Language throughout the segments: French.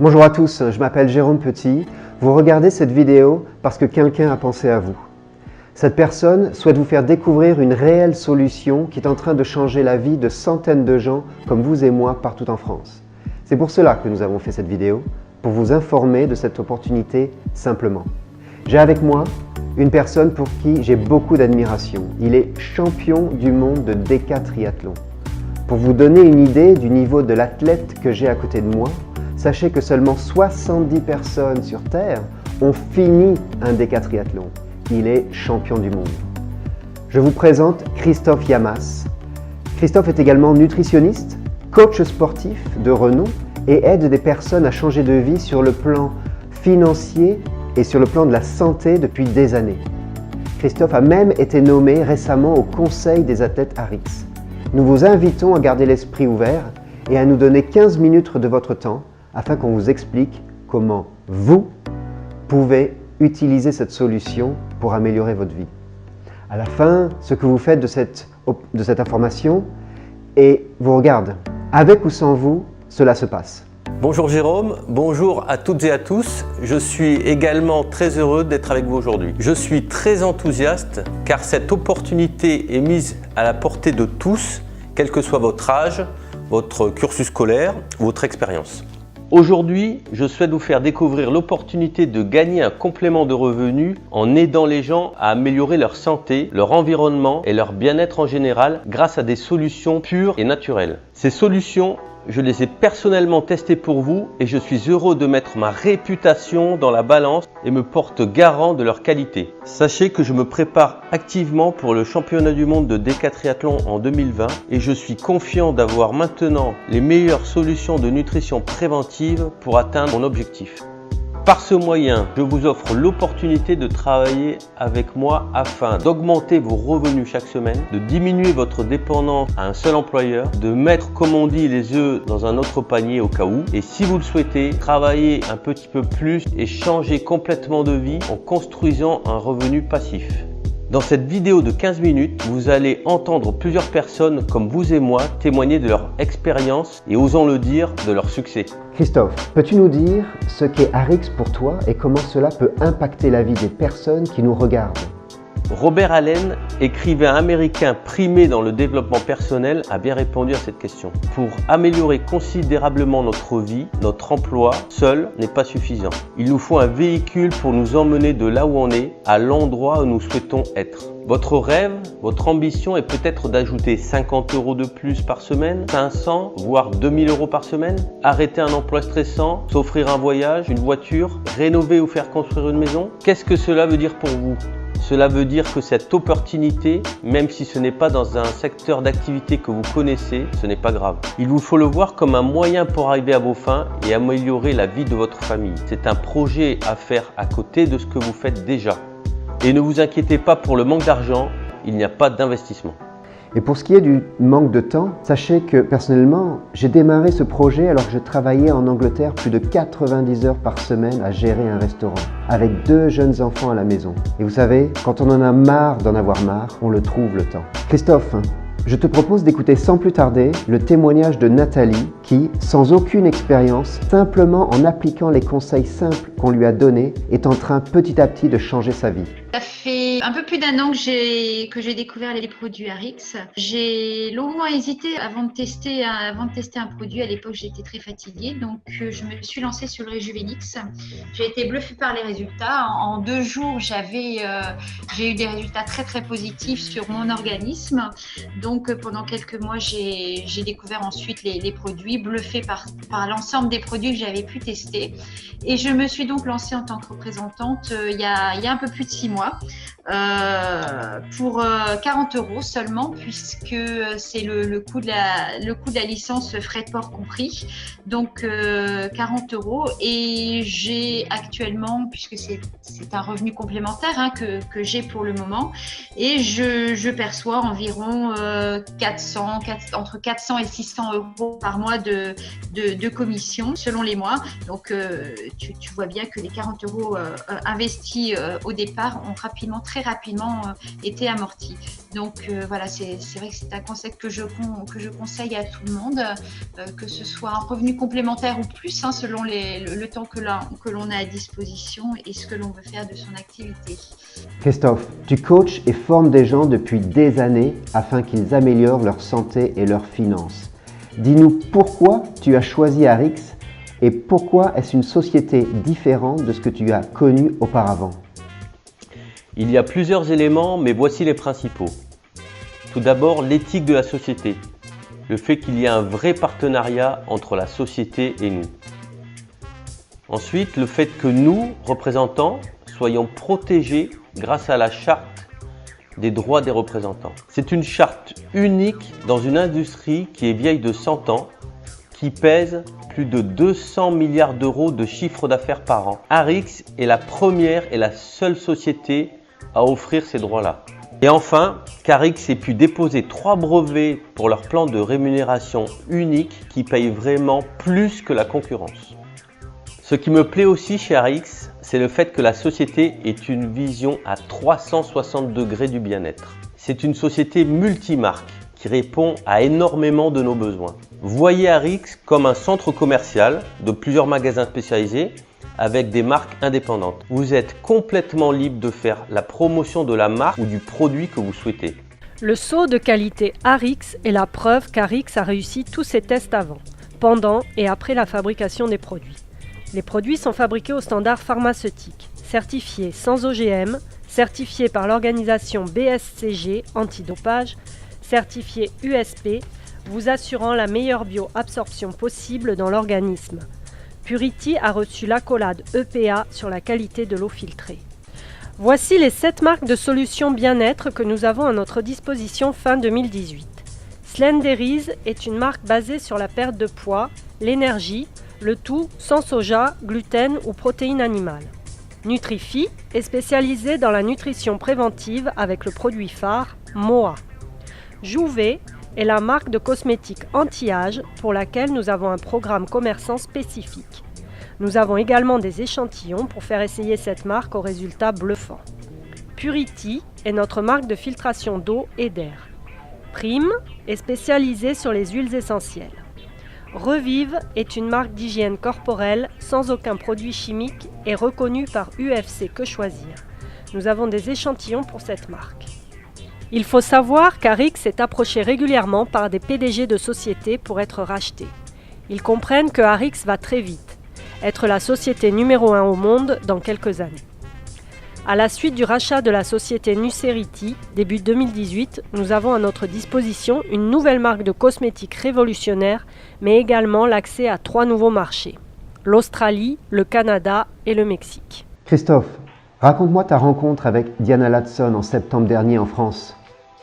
Bonjour à tous, je m'appelle Jérôme Petit. Vous regardez cette vidéo parce que quelqu'un a pensé à vous. Cette personne souhaite vous faire découvrir une réelle solution qui est en train de changer la vie de centaines de gens comme vous et moi partout en France. C'est pour cela que nous avons fait cette vidéo, pour vous informer de cette opportunité simplement. J'ai avec moi une personne pour qui j'ai beaucoup d'admiration. Il est champion du monde de décathlon. Pour vous donner une idée du niveau de l'athlète que j'ai à côté de moi, sachez que seulement 70 personnes sur Terre ont fini un décathlon. Il est champion du monde. Je vous présente Christophe Yamas. Christophe est également nutritionniste, coach sportif de renom et aide des personnes à changer de vie sur le plan financier et sur le plan de la santé depuis des années. Christophe a même été nommé récemment au Conseil des athlètes ARIX. Nous vous invitons à garder l'esprit ouvert et à nous donner 15 minutes de votre temps afin qu'on vous explique comment vous pouvez utiliser cette solution pour améliorer votre vie. À la fin, ce que vous faites de cette information et vous regarde. Avec ou sans vous, cela se passe. Bonjour Jérôme, bonjour à toutes et à tous. Je suis également très heureux d'être avec vous aujourd'hui. Je suis très enthousiaste car cette opportunité est mise à la portée de tous, quel que soit votre âge, votre cursus scolaire ou votre expérience. Aujourd'hui, je souhaite vous faire découvrir l'opportunité de gagner un complément de revenus en aidant les gens à améliorer leur santé, leur environnement et leur bien-être en général grâce à des solutions pures et naturelles. Ces solutions, je les ai personnellement testées pour vous et je suis heureux de mettre ma réputation dans la balance et me porte garant de leur qualité. Sachez que je me prépare activement pour le championnat du monde de décathlon en 2020 et je suis confiant d'avoir maintenant les meilleures solutions de nutrition préventive pour atteindre mon objectif. Par ce moyen, je vous offre l'opportunité de travailler avec moi afin d'augmenter vos revenus chaque semaine, de diminuer votre dépendance à un seul employeur, de mettre, comme on dit, les œufs dans un autre panier au cas où. Et si vous le souhaitez, travailler un petit peu plus et changer complètement de vie en construisant un revenu passif. Dans cette vidéo de 15 minutes, vous allez entendre plusieurs personnes comme vous et moi témoigner de leur expérience et, osons le dire, de leur succès. Christophe, peux-tu nous dire ce qu'est ARIX pour toi et comment cela peut impacter la vie des personnes qui nous regardent? Robert Allen, écrivain américain primé dans le développement personnel, a bien répondu à cette question. Pour améliorer considérablement notre vie, notre emploi seul n'est pas suffisant. Il nous faut un véhicule pour nous emmener de là où on est à l'endroit où nous souhaitons être. Votre rêve, votre ambition est peut-être d'ajouter 50 € de plus par semaine, 500, voire 2000 € par semaine, arrêter un emploi stressant, s'offrir un voyage, une voiture, rénover ou faire construire une maison. Qu'est-ce que cela veut dire pour vous ? Cela veut dire que cette opportunité, même si ce n'est pas dans un secteur d'activité que vous connaissez, ce n'est pas grave. Il vous faut le voir comme un moyen pour arriver à vos fins et améliorer la vie de votre famille. C'est un projet à faire à côté de ce que vous faites déjà. Et ne vous inquiétez pas pour le manque d'argent, il n'y a pas d'investissement. Et pour ce qui est du manque de temps, sachez que personnellement, j'ai démarré ce projet alors que je travaillais en Angleterre plus de 90 heures par semaine à gérer un restaurant, avec 2 jeunes enfants à la maison. Et vous savez, quand on en a marre d'en avoir marre, on le trouve le temps. Christophe, je te propose d'écouter sans plus tarder le témoignage de Nathalie qui, sans aucune expérience, simplement en appliquant les conseils simples qu'on lui a donnés, est en train petit à petit de changer sa vie. Ça fait un peu plus d'1 an que j'ai découvert les produits ARIX. J'ai longuement hésité avant de tester un produit. À l'époque, j'étais très fatiguée, donc je me suis lancée sur le Rejuvenix. J'ai été bluffée par les résultats. En 2 jours, j'ai eu des résultats très très positifs sur mon organisme. Donc pendant quelques mois, j'ai découvert ensuite les produits, bluffée par l'ensemble des produits que j'avais pu tester. Et je me suis donc lancée en tant que représentante il y a un peu plus de 6 mois. Pour 40 € seulement, puisque c'est le coût de la licence, frais de port compris, donc 40 €. Et j'ai actuellement, puisque c'est un revenu complémentaire que j'ai pour le moment, et je perçois environ entre 400 et 600 € par mois de commission selon les mois. Donc tu vois bien bien que les 40 € investis au départ ont très rapidement été amortis. Donc voilà, c'est vrai que c'est un concept que je conseille à tout le monde, que ce soit un revenu complémentaire ou plus, hein, selon le temps que l'on a à disposition et ce que l'on veut faire de son activité. Christophe, tu coaches et formes des gens depuis des années afin qu'ils améliorent leur santé et leurs finances. Dis-nous pourquoi tu as choisi Arix et pourquoi est-ce une société différente de ce que tu as connu auparavant? Il y a plusieurs éléments, mais voici les principaux. Tout d'abord, l'éthique de la société. Le fait qu'il y ait un vrai partenariat entre la société et nous. Ensuite, le fait que nous, représentants, soyons protégés grâce à la charte des droits des représentants. C'est une charte unique dans une industrie qui est vieille de 100 ans, qui pèse plus de 200 milliards d'euros de chiffre d'affaires par an. Arix est la première et la seule société à offrir ces droits-là. Et enfin, qu'Arix ait pu déposer 3 brevets pour leur plan de rémunération unique qui paye vraiment plus que la concurrence. Ce qui me plaît aussi chez Arix, c'est le fait que la société ait une vision à 360 degrés du bien-être. C'est une société multimarque qui répond à énormément de nos besoins. Voyez Arix comme un centre commercial de plusieurs magasins spécialisés avec des marques indépendantes. Vous êtes complètement libre de faire la promotion de la marque ou du produit que vous souhaitez. Le sceau de qualité Arix est la preuve qu'Arix a réussi tous ses tests avant, pendant et après la fabrication des produits. Les produits sont fabriqués aux standards pharmaceutiques, certifiés sans OGM, certifiés par l'organisation BSCG antidopage, certifiés USP, vous assurant la meilleure bioabsorption possible dans l'organisme. Purity a reçu l'accolade EPA sur la qualité de l'eau filtrée. Voici les 7 marques de solutions bien-être que nous avons à notre disposition fin 2018. Slenderies est une marque basée sur la perte de poids, l'énergie, le tout sans soja, gluten ou protéines animales. Nutrifi est spécialisée dans la nutrition préventive avec le produit phare MOA. Jouvet est la marque de cosmétiques anti-âge pour laquelle nous avons un programme commerçant spécifique. Nous avons également des échantillons pour faire essayer cette marque aux résultats bluffants. Purity est notre marque de filtration d'eau et d'air. Prime est spécialisée sur les huiles essentielles. Revive est une marque d'hygiène corporelle sans aucun produit chimique et reconnue par UFC Que Choisir. Nous avons des échantillons pour cette marque. Il faut savoir qu'Arix est approché régulièrement par des PDG de sociétés pour être rachetés. Ils comprennent que Arix va très vite, être la société numéro 1 au monde dans quelques années. À la suite du rachat de la société Nucerity, début 2018, nous avons à notre disposition une nouvelle marque de cosmétiques révolutionnaire, mais également l'accès à 3 nouveaux marchés, l'Australie, le Canada et le Mexique. Christophe, raconte-moi ta rencontre avec Diana Ladson en septembre dernier en France.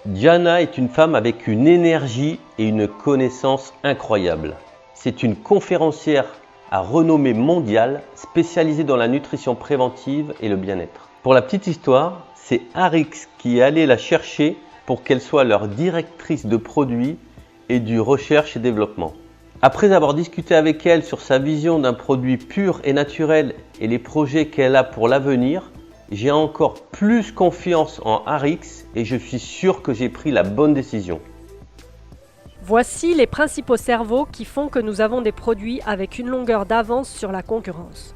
Diana est une femme avec une énergie et une connaissance incroyables. C'est une conférencière à renommée mondiale spécialisée dans la nutrition préventive et le bien-être. Pour la petite histoire, c'est Arix qui est allé la chercher pour qu'elle soit leur directrice de produits et du recherche et développement. Après avoir discuté avec elle sur sa vision d'un produit pur et naturel et les projets qu'elle a pour l'avenir, j'ai encore plus confiance en Arix et je suis sûr que j'ai pris la bonne décision. Voici les principaux cerveaux qui font que nous avons des produits avec une longueur d'avance sur la concurrence.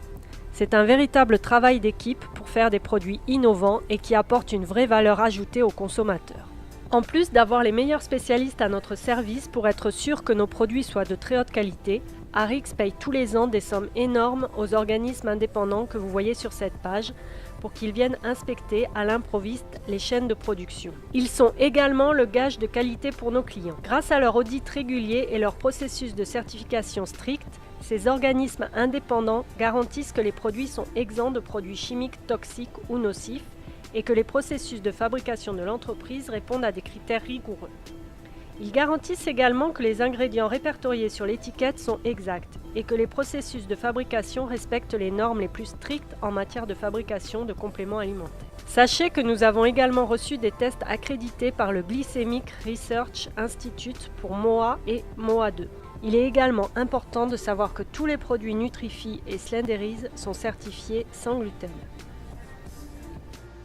C'est un véritable travail d'équipe pour faire des produits innovants et qui apportent une vraie valeur ajoutée aux consommateurs. En plus d'avoir les meilleurs spécialistes à notre service pour être sûr que nos produits soient de très haute qualité, Arix paye tous les ans des sommes énormes aux organismes indépendants que vous voyez sur cette page pour qu'ils viennent inspecter à l'improviste les chaînes de production. Ils sont également le gage de qualité pour nos clients. Grâce à leur audit régulier et leur processus de certification strict, ces organismes indépendants garantissent que les produits sont exempts de produits chimiques toxiques ou nocifs et que les processus de fabrication de l'entreprise répondent à des critères rigoureux. Ils garantissent également que les ingrédients répertoriés sur l'étiquette sont exacts et que les processus de fabrication respectent les normes les plus strictes en matière de fabrication de compléments alimentaires. Sachez que nous avons également reçu des tests accrédités par le Glycemic Research Institute pour MOA et MOA2. Il est également important de savoir que tous les produits Nutrify et Slenderise sont certifiés sans gluten.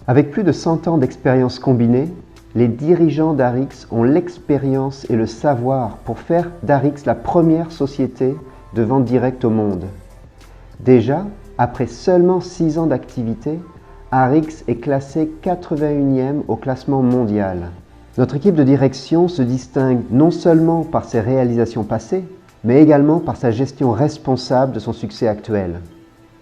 Avec plus de 100 ans d'expérience combinée, les dirigeants d'Arix ont l'expérience et le savoir pour faire d'Arix la première société de vente directe au monde. Déjà, après seulement 6 ans d'activité, Arix est classé 81e au classement mondial. Notre équipe de direction se distingue non seulement par ses réalisations passées, mais également par sa gestion responsable de son succès actuel.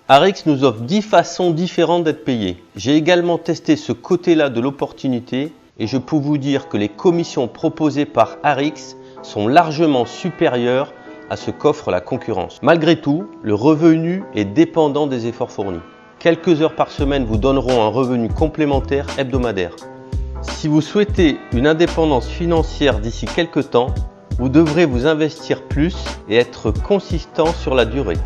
Arix nous offre 10 façons différentes d'être payé. J'ai également testé ce côté-là de l'opportunité et je peux vous dire que les commissions proposées par Arix sont largement supérieures à ce qu'offre la concurrence. Malgré tout, le revenu est dépendant des efforts fournis. Quelques heures par semaine vous donneront un revenu complémentaire hebdomadaire. Si vous souhaitez une indépendance financière d'ici quelques temps, vous devrez vous investir plus et être consistant sur la durée.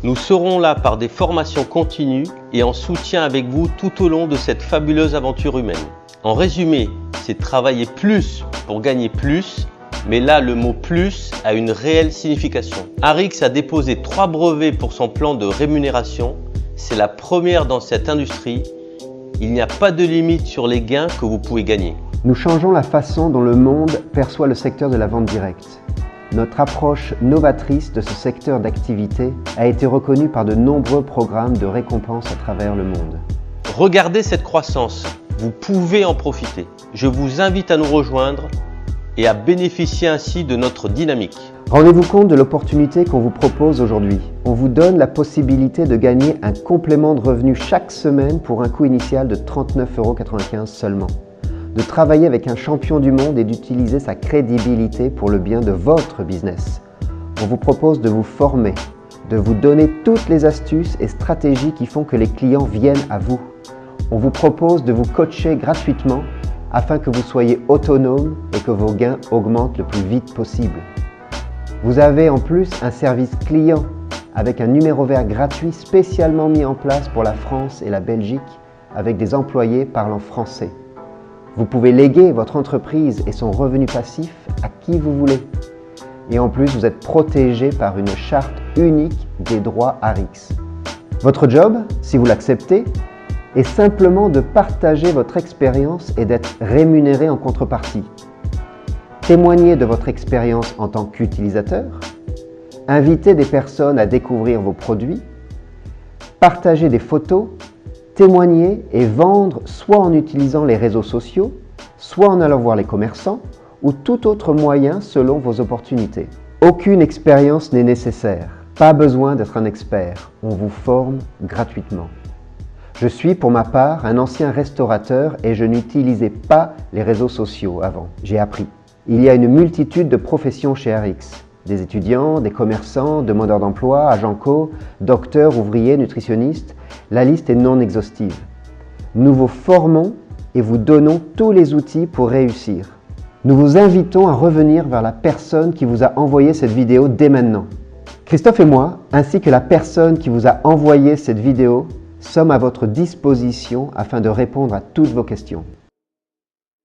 Nous serons là par des formations continues et en soutien avec vous tout au long de cette fabuleuse aventure humaine. En résumé, c'est travailler plus pour gagner plus, mais là le mot plus a une réelle signification. Arix a déposé 3 brevets pour son plan de rémunération. C'est la première dans cette industrie. Il n'y a pas de limite sur les gains que vous pouvez gagner. Nous changeons la façon dont le monde perçoit le secteur de la vente directe. Notre approche novatrice de ce secteur d'activité a été reconnue par de nombreux programmes de récompense à travers le monde. Regardez cette croissance, vous pouvez en profiter. Je vous invite à nous rejoindre et à bénéficier ainsi de notre dynamique. Rendez-vous compte de l'opportunité qu'on vous propose aujourd'hui. On vous donne la possibilité de gagner un complément de revenus chaque semaine pour un coût initial de 39,95 € seulement. De travailler avec un champion du monde et d'utiliser sa crédibilité pour le bien de votre business. On vous propose de vous former, de vous donner toutes les astuces et stratégies qui font que les clients viennent à vous. On vous propose de vous coacher gratuitement afin que vous soyez autonome et que vos gains augmentent le plus vite possible. Vous avez en plus un service client avec un numéro vert gratuit spécialement mis en place pour la France et la Belgique avec des employés parlant français. Vous pouvez léguer votre entreprise et son revenu passif à qui vous voulez. Et en plus, vous êtes protégé par une charte unique des droits Arix. Votre job, si vous l'acceptez, est simplement de partager votre expérience et d'être rémunéré en contrepartie. Témoigner de votre expérience en tant qu'utilisateur, inviter des personnes à découvrir vos produits, partager des photos, témoigner et vendre soit en utilisant les réseaux sociaux, soit en allant voir les commerçants ou tout autre moyen selon vos opportunités. Aucune expérience n'est nécessaire, pas besoin d'être un expert, on vous forme gratuitement. Je suis pour ma part un ancien restaurateur et je n'utilisais pas les réseaux sociaux avant, j'ai appris. Il y a une multitude de professions chez Arix. Des étudiants, des commerçants, demandeurs d'emploi, agents co, docteurs, ouvriers, nutritionnistes, la liste est non exhaustive. Nous vous formons et vous donnons tous les outils pour réussir. Nous vous invitons à revenir vers la personne qui vous a envoyé cette vidéo dès maintenant. Christophe et moi, ainsi que la personne qui vous a envoyé cette vidéo, sommes à votre disposition afin de répondre à toutes vos questions.